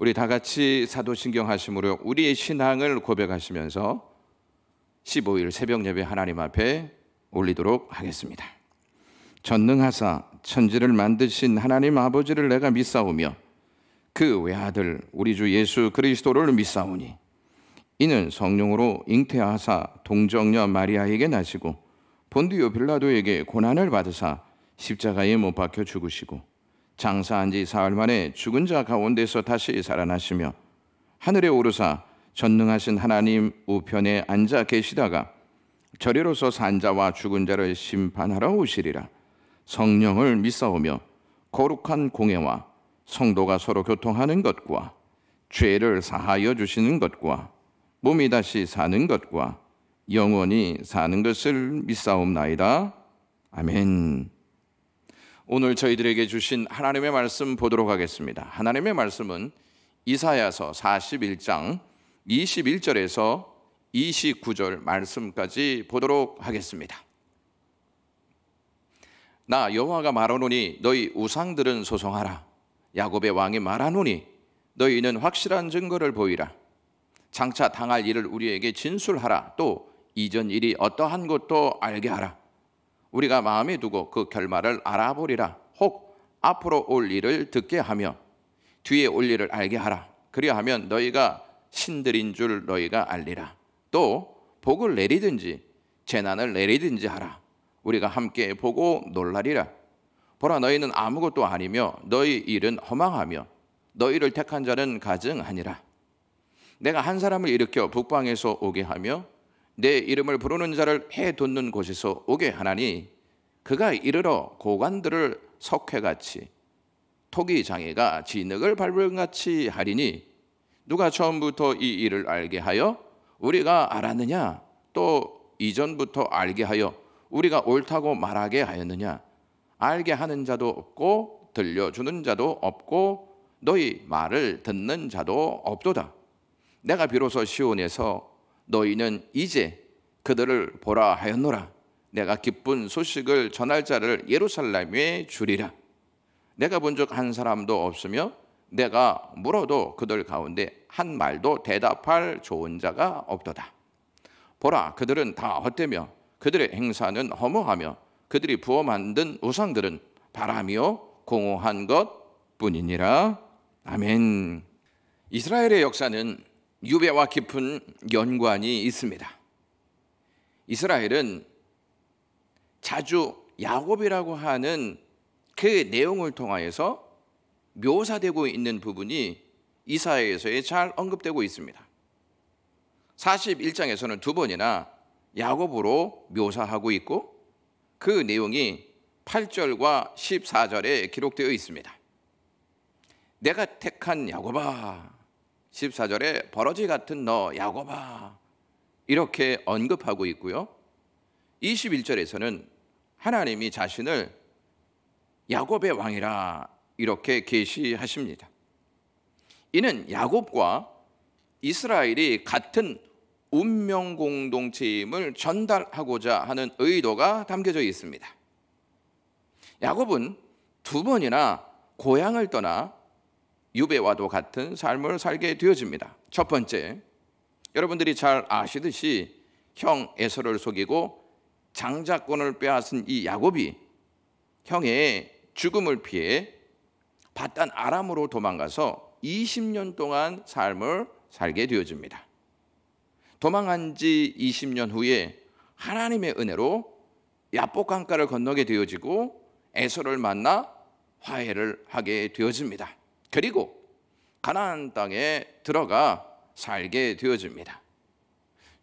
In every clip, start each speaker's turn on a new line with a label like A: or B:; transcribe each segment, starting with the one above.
A: 우리 다 같이 사도신경 하심으로 우리의 신앙을 고백하시면서 15일 새벽 예배 하나님 앞에 올리도록 하겠습니다. 전능하사 천지를 만드신 하나님 아버지를 내가 믿사오며 그 외아들 우리 주 예수 그리스도를 믿사오니 이는 성령으로 잉태하사 동정녀 마리아에게 나시고 본디오 빌라도에게 고난을 받으사 십자가에 못 박혀 죽으시고 장사한 지 사흘 만에 죽은 자 가운데서 다시 살아나시며 하늘에 오르사 전능하신 하나님 우편에 앉아 계시다가 저리로서 산 자와 죽은 자를 심판하러 오시리라. 성령을 믿사오며 거룩한 공회와 성도가 서로 교통하는 것과 죄를 사하여 주시는 것과 몸이 다시 사는 것과 영원히 사는 것을 믿사옵나이다. 아멘. 오늘 저희들에게 주신 하나님의 말씀 보도록 하겠습니다. 하나님의 말씀은 이사야서 41장 21절에서 29절 말씀까지 보도록 하겠습니다. 나 여호와가 말하노니 너희 우상들은 소송하라. 야곱의 왕이 말하노니 너희는 확실한 증거를 보이라. 장차 당할 일을 우리에게 진술하라. 또 이전 일이 어떠한 것도 알게 하라. 우리가 마음에 두고 그 결말을 알아보리라. 혹 앞으로 올 일을 듣게 하며 뒤에 올 일을 알게 하라. 그리하면 너희가 신들인 줄 너희가 알리라. 또 복을 내리든지 재난을 내리든지 하라. 우리가 함께 보고 놀라리라. 보라, 너희는 아무것도 아니며 너희 일은 허망하며 너희를 택한 자는 가증하니라. 내가 한 사람을 일으켜 북방에서 오게 하며 내 이름을 부르는 자를 해돋는 곳에서 오게 하나니 그가 이르러 고관들을 석회같이 토기장애가 진흙을 밟음같이 하리니 누가 처음부터 이 일을 알게 하여 우리가 알았느냐? 또 이전부터 알게 하여 우리가 옳다고 말하게 하였느냐? 알게 하는 자도 없고 들려주는 자도 없고 너희 말을 듣는 자도 없도다. 내가 비로소 시온에서 너희는 이제 그들을 보라 하였노라. 내가 기쁜 소식을 전할 자를 예루살렘에 주리라. 내가 본즉 한 사람도 없으며 내가 물어도 그들 가운데 한 말도 대답할 좋은 자가 없도다. 보라, 그들은 다 헛되며 그들의 행사는 허무하며 그들이 부어 만든 우상들은 바람이요 공허한 것뿐이니라. 아멘. 이스라엘의 역사는 유배와 깊은 연관이 있습니다. 이스라엘은 자주 야곱이라고 하는 그 내용을 통하여서 묘사되고 있는 부분이 이사야에서에 잘 언급되고 있습니다. 41장에서는 두 번이나 야곱으로 묘사하고 있고 그 내용이 8절과 14절에 기록되어 있습니다. 내가 택한 야곱아, 14절에 버러지 같은 너 야곱아, 이렇게 언급하고 있고요. 21절에서는 하나님이 자신을 야곱의 왕이라 이렇게 계시하십니다. 이는 야곱과 이스라엘이 같은 운명 공동체임을 전달하고자 하는 의도가 담겨져 있습니다. 야곱은 두 번이나 고향을 떠나 유배와도 같은 삶을 살게 되어집니다. 첫 번째, 여러분들이 잘 아시듯이 형 에서를 속이고 장자권을 빼앗은 이 야곱이 형의 죽음을 피해 바단 아람으로 도망가서 20년 동안 삶을 살게 되어집니다. 도망한 지 20년 후에 하나님의 은혜로 야복 강가를 건너게 되어지고 에서를 만나 화해를 하게 되어집니다. 그리고 가나안 땅에 들어가 살게 되어집니다.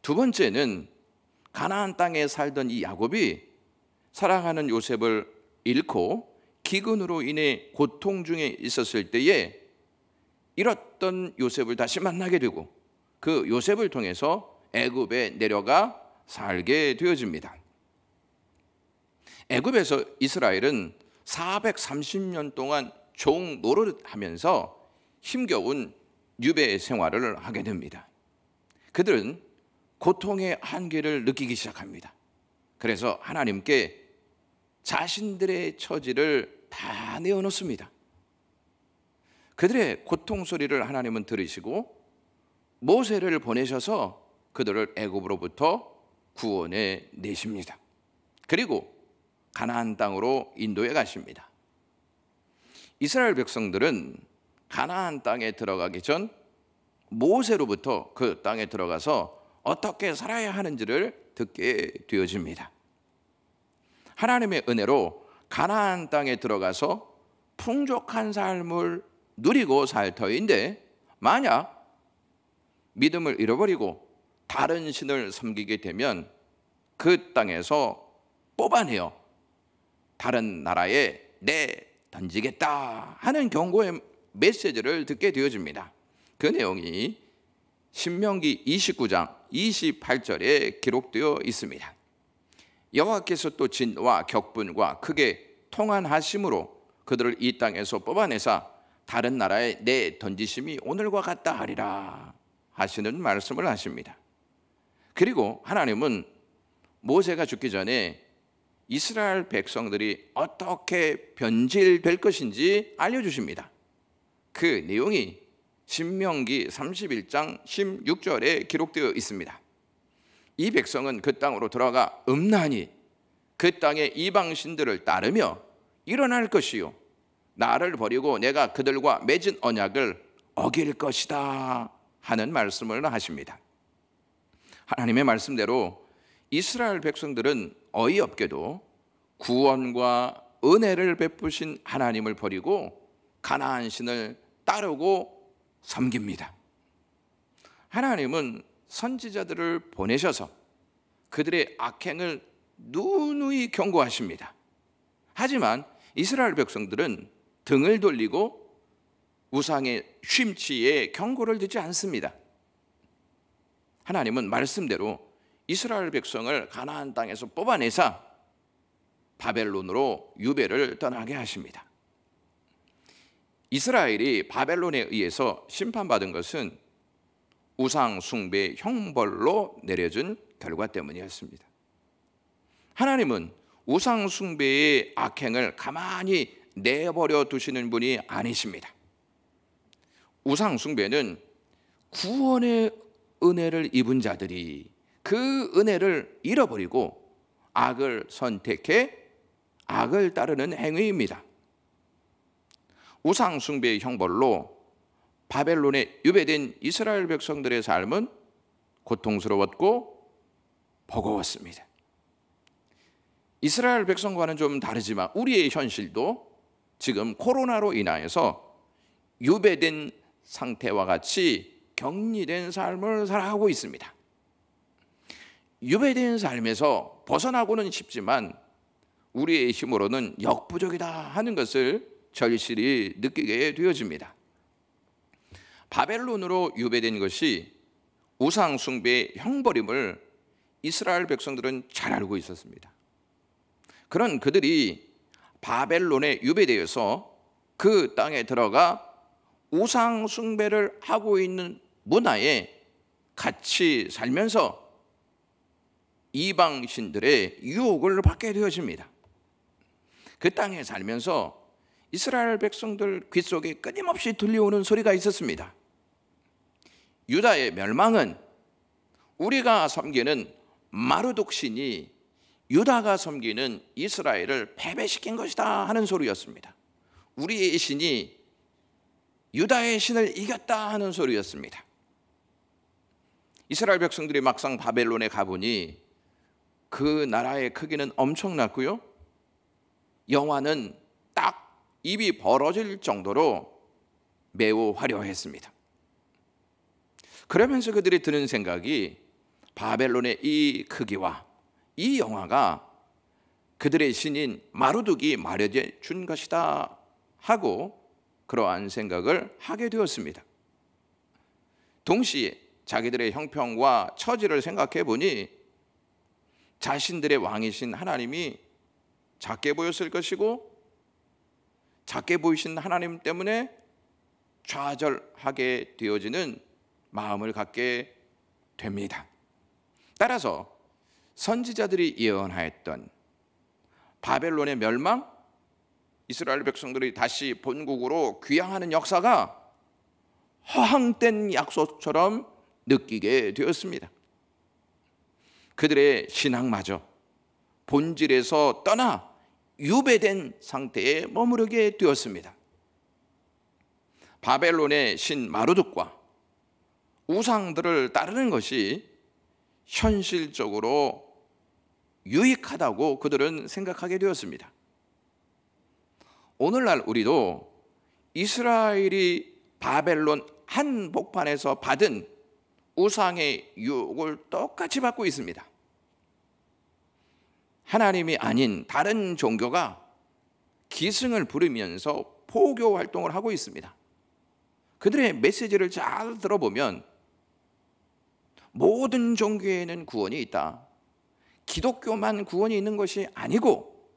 A: 두 번째는 가나안 땅에 살던 이 야곱이 사랑하는 요셉을 잃고 기근으로 인해 고통 중에 있었을 때에 잃었던 요셉을 다시 만나게 되고 그 요셉을 통해서 애굽에 내려가 살게 되어집니다. 애굽에서 이스라엘은 430년 동안 종 노릇하면서 힘겨운 유배 생활을 하게 됩니다. 그들은 고통의 한계를 느끼기 시작합니다. 그래서 하나님께 자신들의 처지를 다 내어놓습니다. 그들의 고통 소리를 하나님은 들으시고 모세를 보내셔서 그들을 애굽으로부터 구원해 내십니다. 그리고 가나안 땅으로 인도해 가십니다. 이스라엘 백성들은 가나안 땅에 들어가기 전 모세로부터 그 땅에 들어가서 어떻게 살아야 하는지를 듣게 되어집니다. 하나님의 은혜로 가나안 땅에 들어가서 풍족한 삶을 누리고 살 터인데, 만약 믿음을 잃어버리고 다른 신을 섬기게 되면 그 땅에서 뽑아내어 다른 나라에 내던지겠다 하는 경고의 메시지를 듣게 되어집니다. 그 내용이 신명기 29장 28절에 기록되어 있습니다. 여호와께서 또 진와 격분과 크게 통한하심으로 그들을 이 땅에서 뽑아내사 다른 나라에 내던지심이 오늘과 같다 하리라 하시는 말씀을 하십니다. 그리고 하나님은 모세가 죽기 전에 이스라엘 백성들이 어떻게 변질될 것인지 알려주십니다. 그 내용이 신명기 31장 16절에 기록되어 있습니다. 이 백성은 그 땅으로 들어가 음란히 그 땅의 이방신들을 따르며 일어날 것이요, 나를 버리고 내가 그들과 맺은 언약을 어길 것이다 하는 말씀을 하십니다. 하나님의 말씀대로 이스라엘 백성들은 어이없게도 구원과 은혜를 베푸신 하나님을 버리고 가나안 신을 따르고 섬깁니다. 하나님은 선지자들을 보내셔서 그들의 악행을 누누이 경고하십니다. 하지만 이스라엘 백성들은 등을 돌리고 우상의 쉼치에 경고를 듣지 않습니다. 하나님은 말씀대로 이스라엘 백성을 가나안 땅에서 뽑아내사 바벨론으로 유배를 떠나게 하십니다. 이스라엘이 바벨론에 의해서 심판받은 것은 우상 숭배 형벌로 내려진 결과 때문이었습니다. 하나님은 우상 숭배의 악행을 가만히 내버려 두시는 분이 아니십니다. 우상 숭배는 구원의 은혜를 입은 자들이 그 은혜를 잃어버리고 악을 선택해 악을 따르는 행위입니다. 우상 숭배의 형벌로 바벨론에 유배된 이스라엘 백성들의 삶은 고통스러웠고 버거웠습니다. 이스라엘 백성과는 좀 다르지만 우리의 현실도 지금 코로나로 인하여서 유배된 상태와 같이 격리된 삶을 살아가고 있습니다. 유배된 삶에서 벗어나고는 싶지만 우리의 힘으로는 역부족이다 하는 것을 절실히 느끼게 되어집니다. 바벨론으로 유배된 것이 우상 숭배의 형벌임을 이스라엘 백성들은 잘 알고 있었습니다. 그런 그들이 바벨론에 유배되어서 그 땅에 들어가 우상 숭배를 하고 있는 문화에 같이 살면서 이방신들의 유혹을 받게 되어집니다. 그 땅에 살면서 이스라엘 백성들 귀 속에 끊임없이 들려오는 소리가 있었습니다. 유다의 멸망은 우리가 섬기는 마르독 신이 유다가 섬기는 이스라엘을 패배시킨 것이다 하는 소리였습니다. 우리의 신이 유다의 신을 이겼다 하는 소리였습니다. 이스라엘 백성들이 막상 바벨론에 가보니 그 나라의 크기는 엄청났고요, 영화는 딱 입이 벌어질 정도로 매우 화려했습니다. 그러면서 그들이 드는 생각이 바벨론의 이 크기와 이 영화가 그들의 신인 마르둑이 마련해 준 것이다 하고 그러한 생각을 하게 되었습니다. 동시에 자기들의 형편과 처지를 생각해 보니 자신들의 왕이신 하나님이 작게 보였을 것이고 작게 보이신 하나님 때문에 좌절하게 되어지는 마음을 갖게 됩니다. 따라서 선지자들이 예언하였던 바벨론의 멸망, 이스라엘 백성들이 다시 본국으로 귀향하는 역사가 허황된 약속처럼 느끼게 되었습니다. 그들의 신앙마저 본질에서 떠나 유배된 상태에 머무르게 되었습니다. 바벨론의 신 마르둑과 우상들을 따르는 것이 현실적으로 유익하다고 그들은 생각하게 되었습니다. 오늘날 우리도 이스라엘이 바벨론 한복판에서 받은 우상의 유혹을 똑같이 받고 있습니다. 하나님이 아닌 다른 종교가 기승을 부리면서 포교 활동을 하고 있습니다. 그들의 메시지를 잘 들어보면 모든 종교에는 구원이 있다. 기독교만 구원이 있는 것이 아니고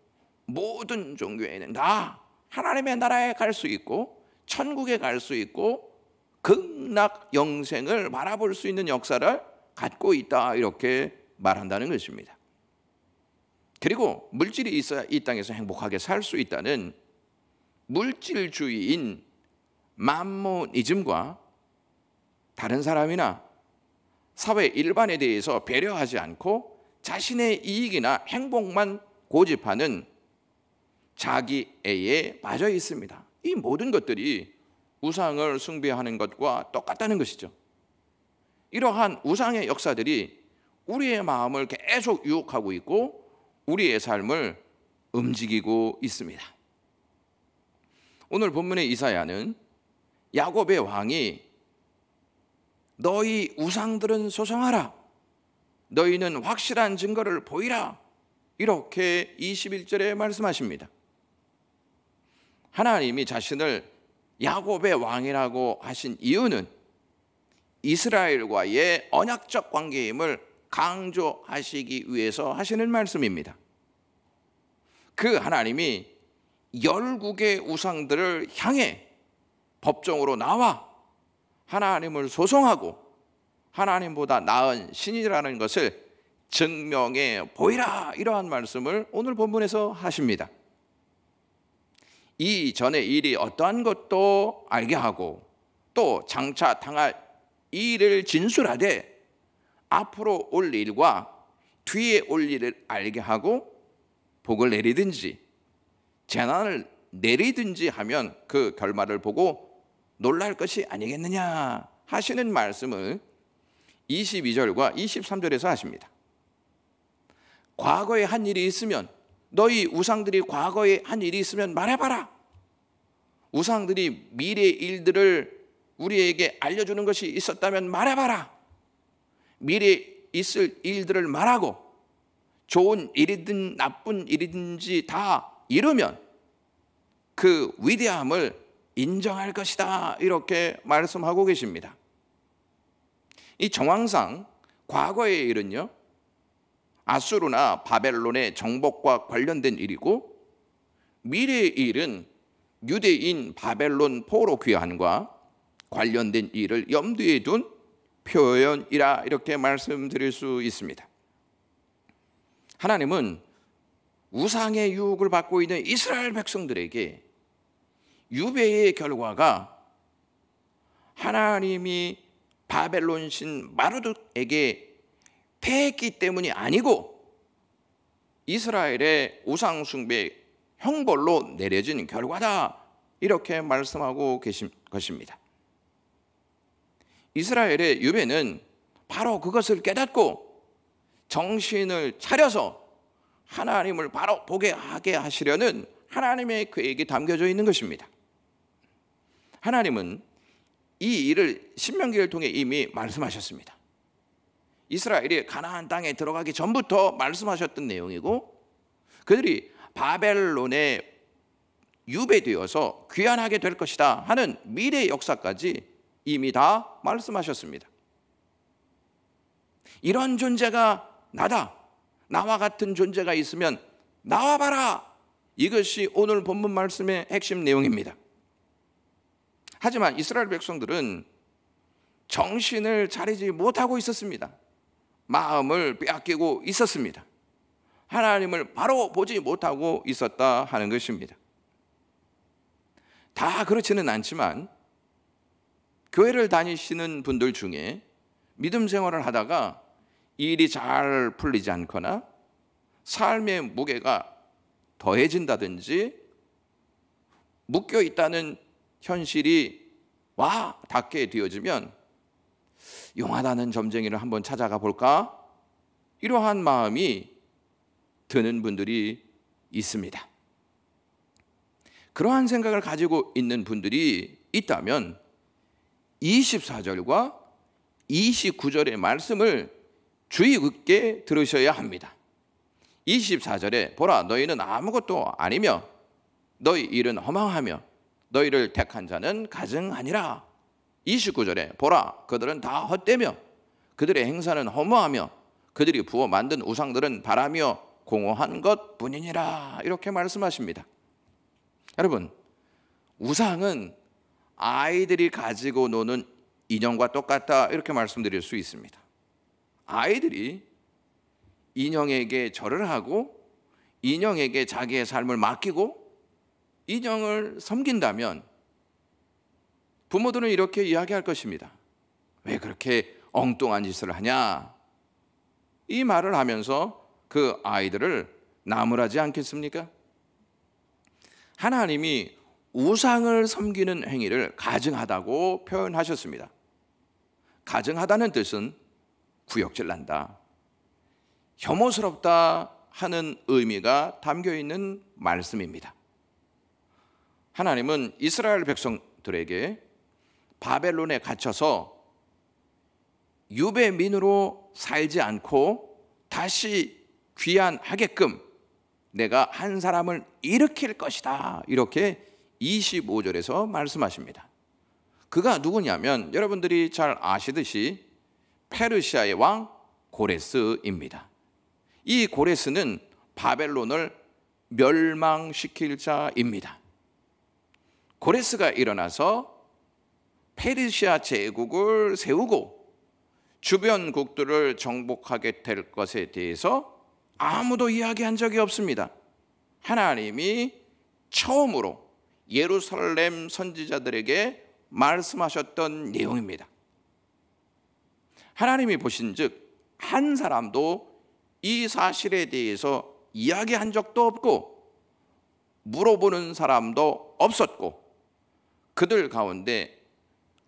A: 모든 종교에는 다 하나님의 나라에 갈 수 있고 천국에 갈 수 있고 극락 영생을 바라볼 수 있는 역사를 갖고 있다, 이렇게 말한다는 것입니다. 그리고 물질이 있어야 이 땅에서 행복하게 살 수 있다는 물질주의인 맘모니즘과 다른 사람이나 사회 일반에 대해서 배려하지 않고 자신의 이익이나 행복만 고집하는 자기애에 빠져 있습니다. 이 모든 것들이 우상을 숭배하는 것과 똑같다는 것이죠. 이러한 우상의 역사들이 우리의 마음을 계속 유혹하고 있고 우리의 삶을 움직이고 있습니다. 오늘 본문의 이사야는 야곱의 왕이 너희 우상들은 소송하라, 너희는 확실한 증거를 보이라, 이렇게 21절에 말씀하십니다. 하나님이 자신을 야곱의 왕이라고 하신 이유는 이스라엘과의 언약적 관계임을 강조하시기 위해서 하시는 말씀입니다. 그 하나님이 열국의 우상들을 향해 법정으로 나와 하나님을 소송하고 하나님보다 나은 신이라는 것을 증명해 보이라, 이러한 말씀을 오늘 본문에서 하십니다. 이전의 일이 어떠한 것도 알게 하고 또 장차 당할 일을 진술하되 앞으로 올 일과 뒤에 올 일을 알게 하고 복을 내리든지 재난을 내리든지 하면 그 결말을 보고 놀랄 것이 아니겠느냐 하시는 말씀을 22절과 23절에서 하십니다. 과거에 한 일이 있으면, 너희 우상들이 과거에 한 일이 있으면 말해봐라. 우상들이 미래의 일들을 우리에게 알려주는 것이 있었다면 말해봐라. 미래에 있을 일들을 말하고 좋은 일이든 나쁜 일이든지 다 이루면 그 위대함을 인정할 것이다, 이렇게 말씀하고 계십니다. 이 정황상 과거의 일은요, 아수르나 바벨론의 정복과 관련된 일이고 미래의 일은 유대인 바벨론 포로 귀환과 관련된 일을 염두에 둔 표현이라, 이렇게 말씀드릴 수 있습니다. 하나님은 우상의 유혹을 받고 있는 이스라엘 백성들에게 유배의 결과가 하나님이 바벨론 신 마르둑에게 패했기 때문이 아니고 이스라엘의 우상 숭배 형벌로 내려진 결과다, 이렇게 말씀하고 계신 것입니다. 이스라엘의 유배는 바로 그것을 깨닫고 정신을 차려서 하나님을 바로 보게 하게 하시려는 하나님의 계획이 담겨져 있는 것입니다. 하나님은 이 일을 신명기를 통해 이미 말씀하셨습니다. 이스라엘이 가나안 땅에 들어가기 전부터 말씀하셨던 내용이고 그들이 바벨론에 유배되어서 귀환하게 될 것이다 하는 미래의 역사까지 이미 다 말씀하셨습니다. 이런 존재가 나다, 나와 같은 존재가 있으면 나와봐라, 이것이 오늘 본문 말씀의 핵심 내용입니다. 하지만 이스라엘 백성들은 정신을 차리지 못하고 있었습니다. 마음을 빼앗기고 있었습니다. 하나님을 바로 보지 못하고 있었다 하는 것입니다. 다 그렇지는 않지만 교회를 다니시는 분들 중에 믿음 생활을 하다가 일이 잘 풀리지 않거나 삶의 무게가 더해진다든지 묶여 있다는 현실이 와 닿게 되어지면 용하다는 점쟁이를 한번 찾아가 볼까? 이러한 마음이 드는 분들이 있습니다. 그러한 생각을 가지고 있는 분들이 있다면 24절과 29절의 말씀을 주의 깊게 들으셔야 합니다. 24절에 보라 너희는 아무것도 아니며 너희 일은 허망하며 너희를 택한 자는 가증하니라. 29절에 보라 그들은 다 헛되며 그들의 행사는 허무하며 그들이 부어 만든 우상들은 바라며 공허한 것 뿐이니라. 이렇게 말씀하십니다. 여러분, 우상은 아이들이 가지고 노는 인형과 똑같다 이렇게 말씀드릴 수 있습니다. 아이들이 인형에게 절을 하고 인형에게 자기의 삶을 맡기고 인형을 섬긴다면 부모들은 이렇게 이야기할 것입니다. 왜 그렇게 엉뚱한 짓을 하냐? 이 말을 하면서 그 아이들을 나무라지 않겠습니까? 하나님이 우상을 섬기는 행위를 가증하다고 표현하셨습니다. 가증하다는 뜻은 구역질 난다, 혐오스럽다 하는 의미가 담겨 있는 말씀입니다. 하나님은 이스라엘 백성들에게 바벨론에 갇혀서 유배민으로 살지 않고 다시 귀환하게끔 내가 한 사람을 일으킬 것이다 이렇게 25절에서 말씀하십니다. 그가 누구냐면 여러분들이 잘 아시듯이 페르시아의 왕 고레스입니다. 이 고레스는 바벨론을 멸망시킬 자입니다. 고레스가 일어나서 페르시아 제국을 세우고 주변 국들을 정복하게 될 것에 대해서 아무도 이야기한 적이 없습니다. 하나님이 처음으로 예루살렘 선지자들에게 말씀하셨던 내용입니다. 하나님이 보신즉 한 사람도 이 사실에 대해서 이야기한 적도 없고 물어보는 사람도 없었고 그들 가운데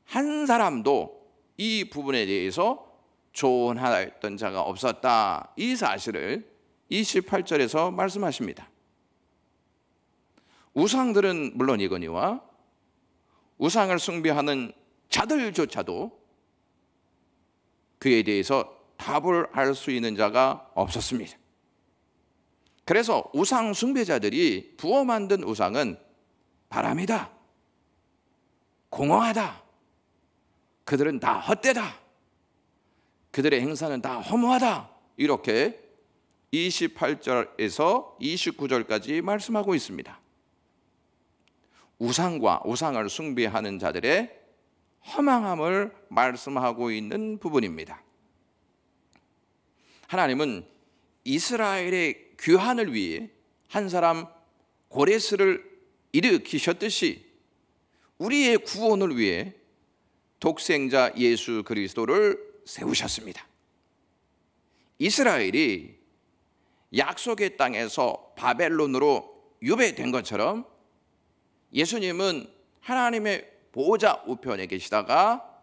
A: 한 사람도 이 부분에 대해서 조언하였던 자가 없었다. 이 사실을 28절에서 말씀하십니다. 우상들은 물론이거니와 우상을 숭배하는 자들조차도 그에 대해서 답을 할 수 있는 자가 없었습니다. 그래서 우상 숭배자들이 부어 만든 우상은 바람이다, 공허하다, 그들은 다 헛되다, 그들의 행사는 다 허무하다 이렇게 28절에서 29절까지 말씀하고 있습니다. 우상과 우상을 숭배하는 자들의 허망함을 말씀하고 있는 부분입니다. 하나님은 이스라엘의 귀환을 위해 한 사람 고레스를 일으키셨듯이 우리의 구원을 위해 독생자 예수 그리스도를 세우셨습니다. 이스라엘이 약속의 땅에서 바벨론으로 유배된 것처럼 예수님은 하나님의 보호자 우편에 계시다가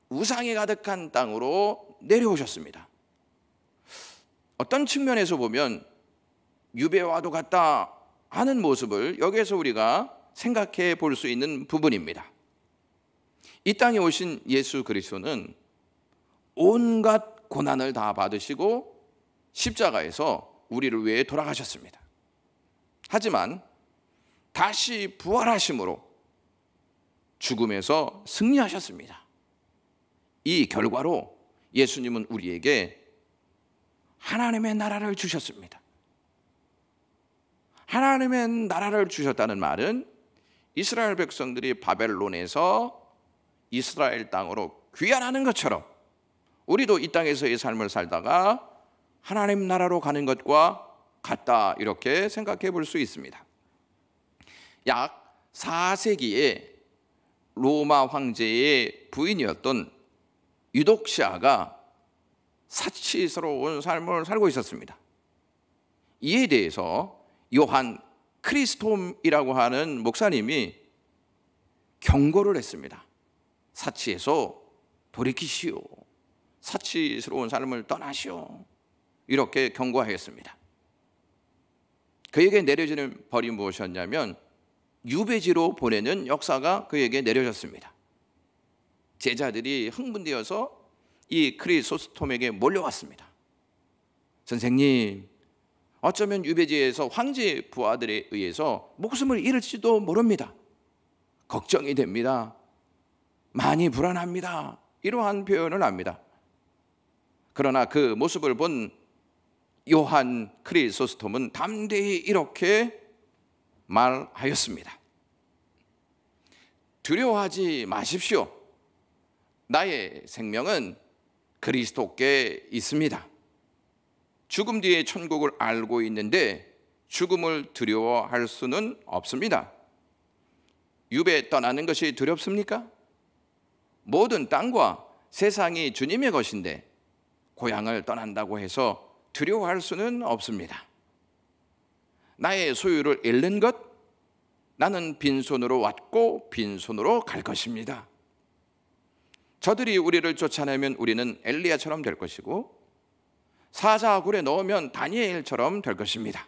A: 우상이 가득한 땅으로 내려오셨습니다. 어떤 측면에서 보면 유배와도 같다 하는 모습을 여기에서 우리가 생각해 볼 수 있는 부분입니다. 이 땅에 오신 예수 그리스도는 온갖 고난을 다 받으시고 십자가에서 우리를 위해 돌아가셨습니다. 하지만 다시 부활하심으로 죽음에서 승리하셨습니다. 이 결과로 예수님은 우리에게 하나님의 나라를 주셨습니다. 하나님의 나라를 주셨다는 말은 이스라엘 백성들이 바벨론에서 이스라엘 땅으로 귀환하는 것처럼 우리도 이 땅에서의 삶을 살다가 하나님 나라로 가는 것과 같다 이렇게 생각해 볼 수 있습니다. 약 4세기에 로마 황제의 부인이었던 유독시아가 사치스러운 삶을 살고 있었습니다. 이에 대해서 요한 크리스톰이라고 하는 목사님이 경고를 했습니다. 사치에서 돌이키시오. 사치스러운 삶을 떠나시오. 이렇게 경고하였습니다. 그에게 내려지는 벌이 무엇이었냐면 유배지로 보내는 역사가 그에게 내려졌습니다. 제자들이 흥분되어서 이 크리소스톰에게 몰려왔습니다. 선생님, 어쩌면 유배지에서 황제 부하들에 의해서 목숨을 잃을지도 모릅니다. 걱정이 됩니다. 많이 불안합니다. 이러한 표현을 합니다. 그러나 그 모습을 본 요한 크리소스톰은 담대히 이렇게 말하였습니다. 두려워하지 마십시오. 나의 생명은 그리스도께 있습니다. 죽음 뒤의 천국을 알고 있는데 죽음을 두려워할 수는 없습니다. 유배 떠나는 것이 두렵습니까? 모든 땅과 세상이 주님의 것인데 고향을 떠난다고 해서 두려워할 수는 없습니다. 나의 소유를 잃는 것, 나는 빈손으로 왔고 빈손으로 갈 것입니다. 저들이 우리를 쫓아내면 우리는 엘리야처럼 될 것이고 사자굴에 넣으면 다니엘처럼 될 것입니다.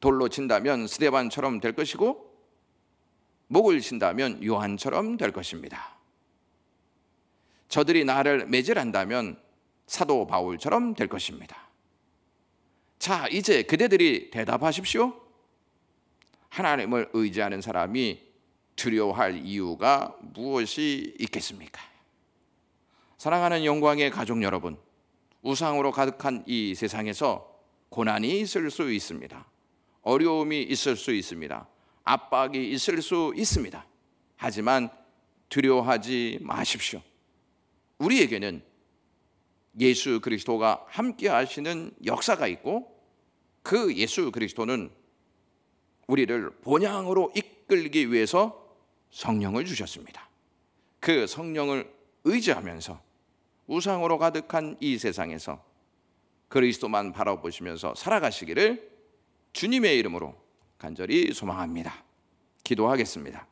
A: 돌로 친다면 스데반처럼 될 것이고 목을 친다면 요한처럼 될 것입니다. 저들이 나를 매질한다면 사도 바울처럼 될 것입니다. 자, 이제 그대들이 대답하십시오. 하나님을 의지하는 사람이 두려워할 이유가 무엇이 있겠습니까? 사랑하는 영광의 가족 여러분, 우상으로 가득한 이 세상에서 고난이 있을 수 있습니다. 어려움이 있을 수 있습니다. 압박이 있을 수 있습니다. 하지만 두려워하지 마십시오. 우리에게는 예수 그리스도가 함께 하시는 역사가 있고 그 예수 그리스도는 우리를 본향으로 이끌기 위해서 성령을 주셨습니다. 그 성령을 의지하면서 우상으로 가득한 이 세상에서 그리스도만 바라보시면서 살아가시기를 주님의 이름으로 간절히 소망합니다. 기도하겠습니다.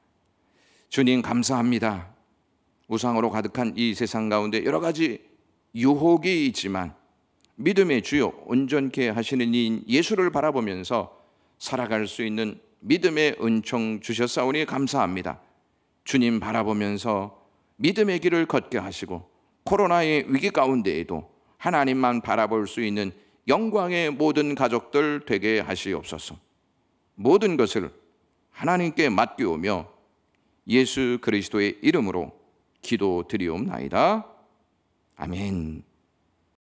A: 주님 감사합니다. 우상으로 가득한 이 세상 가운데 여러 가지 유혹이 있지만 믿음의 주요 온전케 하시는 이인 예수를 바라보면서 살아갈 수 있는 믿음의 은총 주셨사오니 감사합니다. 주님 바라보면서 믿음의 길을 걷게 하시고 코로나의 위기 가운데에도 하나님만 바라볼 수 있는 영광의 모든 가족들 되게 하시옵소서. 모든 것을 하나님께 맡기오며 예수 그리스도의 이름으로 기도드리옵나이다. 아멘.